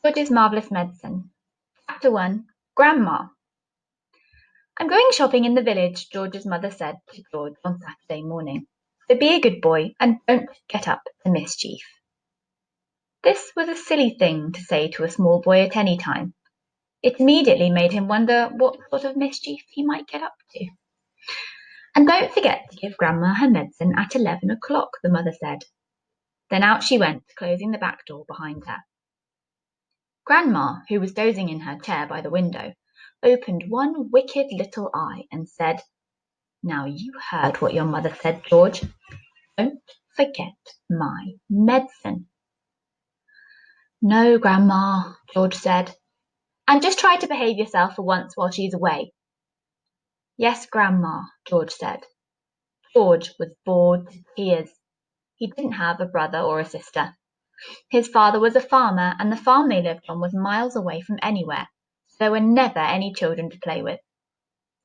George's Marvellous Medicine. Chapter 1. Grandma. I'm going shopping in the village, George's mother said to George on Saturday morning. So be a good boy and don't get up to mischief. This was a silly thing to say to a small boy at any time. It immediately made him wonder what sort of mischief he might get up to. And don't forget to give Grandma her medicine at 11 o'clock, the mother said. Then out she went, closing the back door behind her. Grandma, who was dozing in her chair by the window, opened one wicked little eye and said, Now you heard what your mother said, George. Don't forget my medicine. No, Grandma, George said. And just try to behave yourself for once while she's away. Yes, Grandma, George said. George was bored to tears. He didn't have a brother or a sister. His father was a farmer, and the farm they lived on was miles away from anywhere, so there were never any children to play with.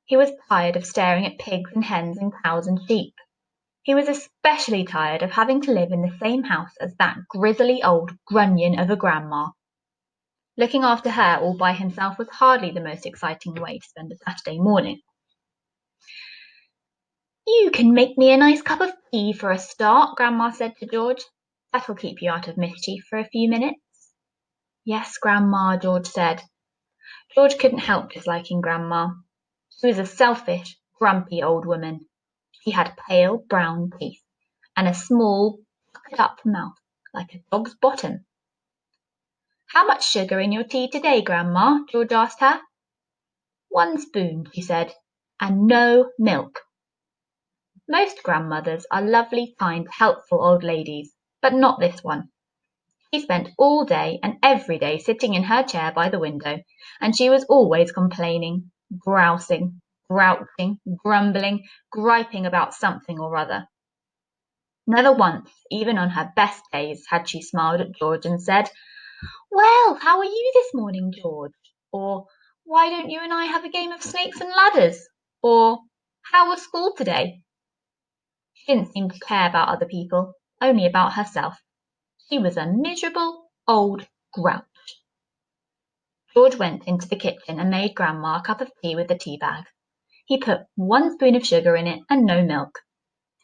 He was tired of staring at pigs and hens and cows and sheep. He was especially tired of having to live in the same house as that grizzly old grunion of a grandma. Looking after her all by himself was hardly the most exciting way to spend a Saturday morning. You can make me a nice cup of tea for a start, Grandma said to George. That will keep you out of mischief for a few minutes. Yes, Grandma, George said. George couldn't help disliking Grandma. She was a selfish, grumpy old woman. She had pale brown teeth and a small, puckered-up mouth like a dog's bottom. How much sugar in your tea today, Grandma? George asked her. 1 spoon, she said, and no milk. Most grandmothers are lovely, kind, helpful old ladies, but not this one. She spent all day and every day sitting in her chair by the window, and she was always complaining, grousing, grouching, grumbling, griping about something or other. Never once, even on her best days, had she smiled at George and said, Well, how are you this morning, George? Or, Why don't you and I have a game of snakes and ladders? Or, How was school today? She didn't seem to care about other people, only about herself. She was a miserable old grouch. George went into the kitchen and made Grandma a cup of tea with the tea bag. He put 1 spoon of sugar in it and no milk.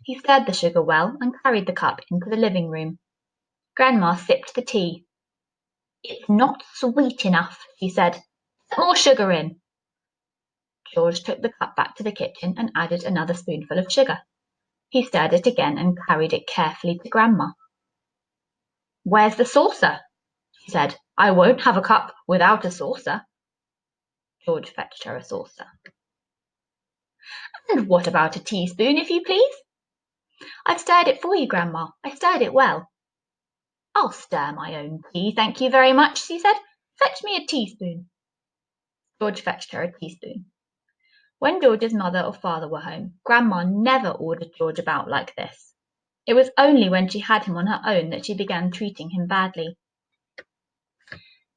He stirred the sugar well and carried the cup into the living room. Grandma sipped the tea. It's not sweet enough, she said. Put more sugar in. George took the cup back to the kitchen and added another spoonful of sugar. He stirred it again and carried it carefully to Grandma. Where's the saucer? She said. I won't have a cup without a saucer. George fetched her a saucer. And what about a teaspoon, if you please? I've stirred it for you, Grandma. I stirred it well. I'll stir my own tea, thank you very much, she said. Fetch me a teaspoon. George fetched her a teaspoon. When George's mother or father were home, Grandma never ordered George about like this. It was only when she had him on her own that she began treating him badly.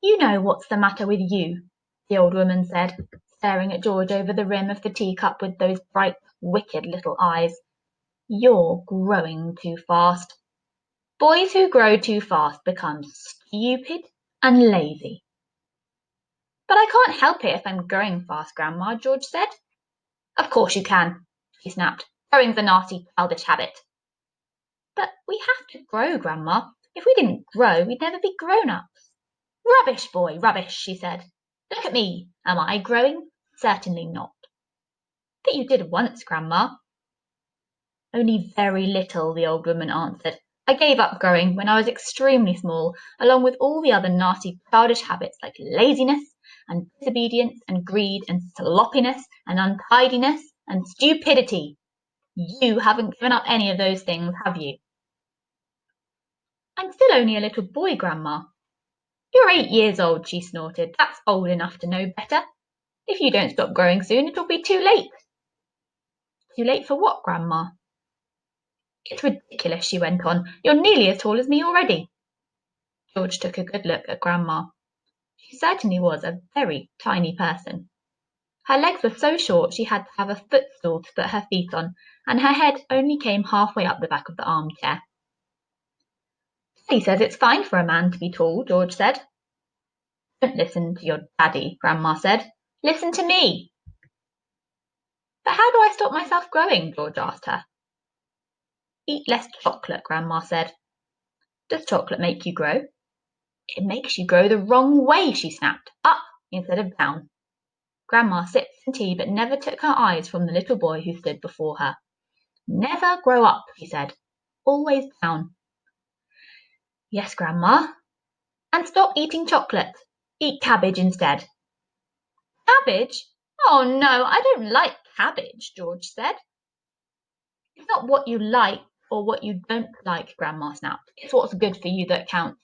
You know what's the matter with you, the old woman said, staring at George over the rim of the teacup with those bright, wicked little eyes. You're growing too fast. Boys who grow too fast become stupid and lazy. But I can't help it if I'm growing fast, Grandma, George said. Of course you can, she snapped. Growing's a nasty, childish habit. But we have to grow, Grandma. If we didn't grow, we'd never be grown-ups. Rubbish, boy, rubbish, she said. Look at me. Am I growing? Certainly not. But you did once, Grandma. Only very little, the old woman answered. I gave up growing when I was extremely small, along with all the other nasty, childish habits like laziness and disobedience and greed and sloppiness and untidiness and stupidity. You haven't given up any of those things, have you? I'm still only a little boy, Grandma. You're 8 years old, she snorted. That's old enough to know better. If you don't stop growing soon, it'll be too late. Too late for what, Grandma? It's ridiculous, she went on. You're nearly as tall as me already. George took a good look at Grandma. She certainly was a very tiny person. Her legs were so short she had to have a footstool to put her feet on, and her head only came halfway up the back of the armchair. He says it's fine for a man to be tall, George said. Don't listen to your daddy, Grandma said. Listen to me. But how do I stop myself growing? George asked her. Eat less chocolate, Grandma said. Does chocolate make you grow? It makes you grow the wrong way, she snapped. Up instead of down. Grandma sipped some tea but never took her eyes from the little boy who stood before her. Never grow up, she said. Always down. Yes, Grandma. And stop eating chocolate. Eat cabbage instead. Cabbage? Oh no, I don't like cabbage, George said. It's not what you like or what you don't like, Grandma snapped. It's what's good for you that counts.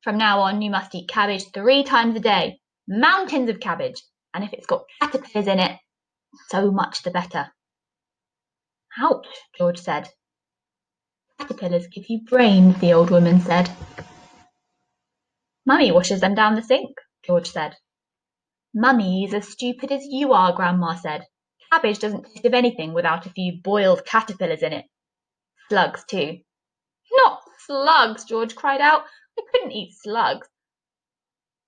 From now on, you must eat cabbage 3 times a day. Mountains of cabbage. And if it's got caterpillars in it, so much the better. Ouch, George said. Caterpillars give you brains, the old woman said. Mummy washes them down the sink, George said. Mummy's as stupid as you are, Grandma said. Cabbage doesn't taste of anything without a few boiled caterpillars in it. Slugs, too. Not slugs, George cried out. I couldn't eat slugs.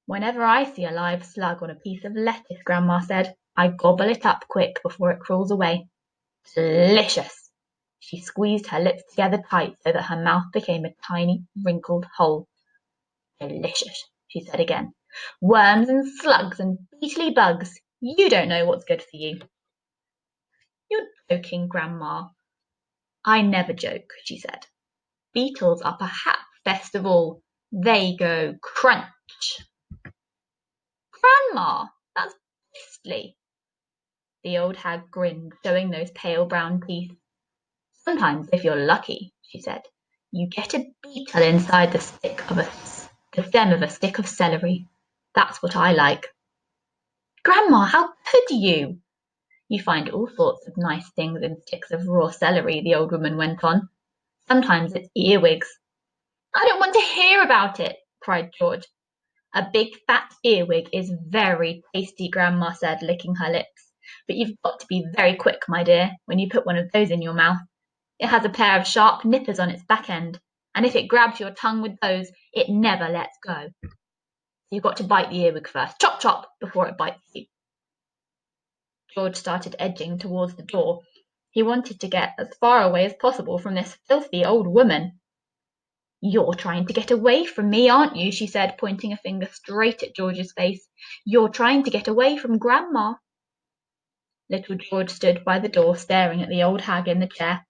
Whenever I see a live slug on a piece of lettuce, Grandma said, I gobble it up quick before it crawls away. Delicious. She squeezed her lips together tight so that her mouth became a tiny, wrinkled hole. Delicious, she said again. Worms and slugs and beetly bugs. You don't know what's good for you. You're joking, Grandma. I never joke, she said. Beetles are perhaps best of all. They go crunch. Grandma, that's beastly. The old hag grinned, showing those pale brown teeth. Sometimes, if you're lucky, she said, you get a beetle inside the stem of a stick of celery. That's what I like. Grandma, how could you? You find all sorts of nice things in sticks of raw celery, the old woman went on. Sometimes it's earwigs. I don't want to hear about it, cried George. A big fat earwig is very tasty, Grandma said, licking her lips. But you've got to be very quick, my dear, when you put one of those in your mouth. It has a pair of sharp nippers on its back end, and if it grabs your tongue with those, it never lets go. You've got to bite the earwig first, chop chop, before it bites you. George started edging towards the door. He wanted to get as far away as possible from this filthy old woman. You're trying to get away from me, aren't you? She said, pointing a finger straight at George's face. You're trying to get away from Grandma. Little George stood by the door staring at the old hag in the chair.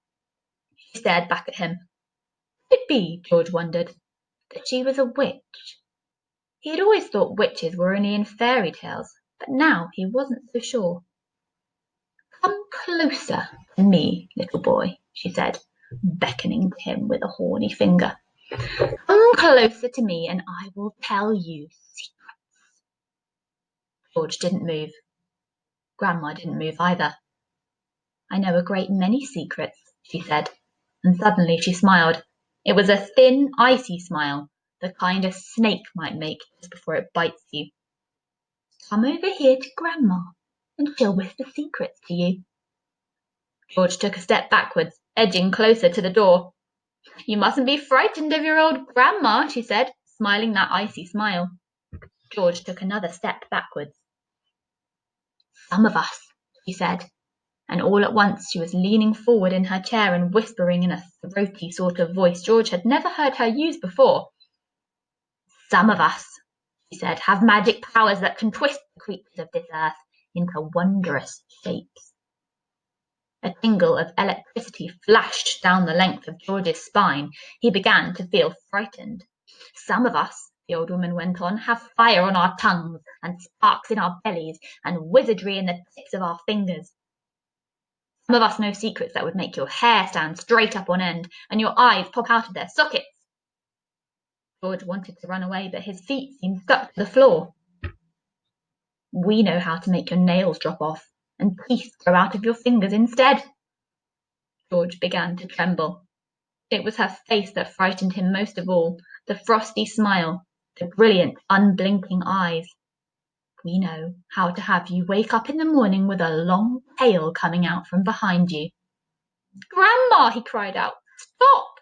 She stared back at him. Could it be, George wondered, that she was a witch? He had always thought witches were only in fairy tales, but now he wasn't so sure. Come closer to me, little boy, she said, beckoning to him with a horny finger. Come closer to me and I will tell you secrets. George didn't move. Grandma didn't move either. I know a great many secrets, she said, and suddenly she smiled. It was a thin, icy smile, the kind a snake might make just before it bites you. Come over here to Grandma, and she'll whisper secrets to you. George took a step backwards, edging closer to the door. You mustn't be frightened of your old Grandma, she said, smiling that icy smile. George took another step backwards. Some of us, she said, and all at once she was leaning forward in her chair and whispering in a throaty sort of voice George had never heard her use before. Some of us, she said, have magic powers that can twist the creatures of this earth into wondrous shapes. A tingle of electricity flashed down the length of George's spine. He began to feel frightened. Some of us, the old woman went on, have fire on our tongues and sparks in our bellies and wizardry in the tips of our fingers. Some of us know secrets that would make your hair stand straight up on end and your eyes pop out of their sockets. George wanted to run away, but his feet seemed stuck to the floor. We know how to make your nails drop off and teeth grow out of your fingers instead. George began to tremble. It was her face that frightened him most of all, the frosty smile, the brilliant, unblinking eyes. We know how to have you wake up in the morning with a long tail coming out from behind you. Grandma, he cried out, stop!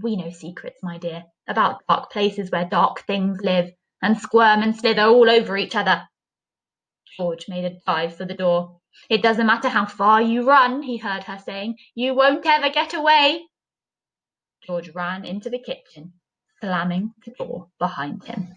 We know secrets, my dear, about dark places where dark things live, and squirm and slither all over each other. George made a dive for the door. It doesn't matter how far you run, he heard her saying. You won't ever get away. George ran into the kitchen, slamming the door behind him.